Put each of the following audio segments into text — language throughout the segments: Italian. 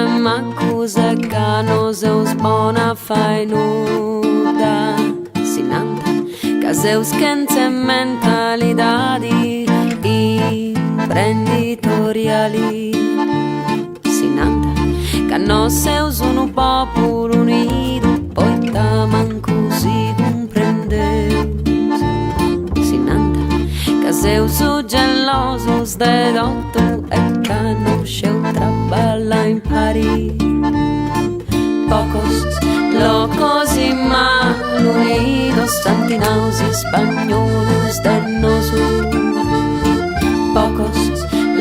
m'accusa che non seus bona fai nuda. Sinanta, che seus scienze mentalidadi imprenditoriali. Sinanta, che non seus un popolo unido, poi manco si comprendeus. Sinanta, che seus gelosos de tutto e che non seu traballa in París. Pocos locos y mal unidos, santinaus y españolos de nosotros. Pocos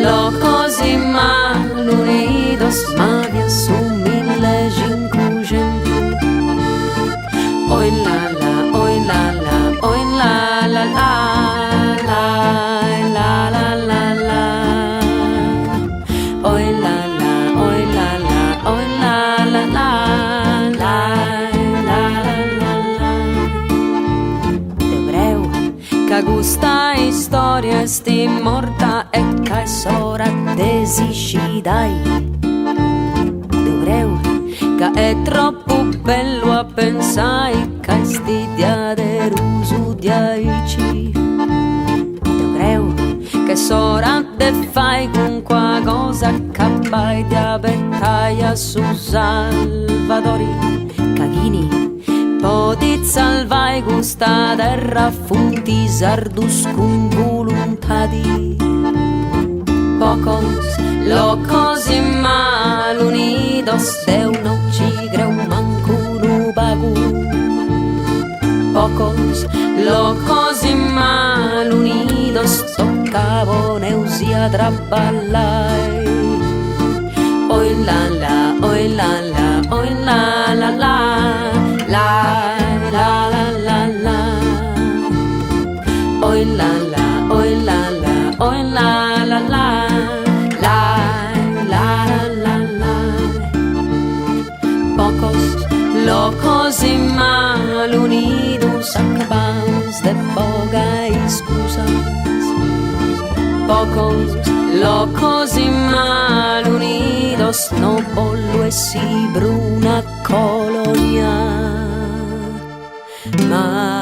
locos y mal unidos, Maria su 1500. Oi la la, oi la la, oi la la la, la la la la la. Oi la la, oi la la, oi la la la, la la la la. Devreu che questa storia sti morta e che sora desiscidai. Devreu che è troppo bello a pensare che sti diaderusu diaici. Devreu che sora de fai con qualcosa che vai di battaglia su Salvadori. Caghini potit salvai questa terra funti sardus con volontà di. Pocos locos y mal unidos, de uno cigreu manco un bagu. Pocos locos y mal unidos, toccavo neusia traballai. Oi la la, oi la la, oi la la la, la la la la la. Oi la la, oi la la, oi la la la, la la la la. Pocos locos y mal unidos, acabamos de boga excusas. Pocos locos y mal unidos, no pollo e si bruna colonia. Ma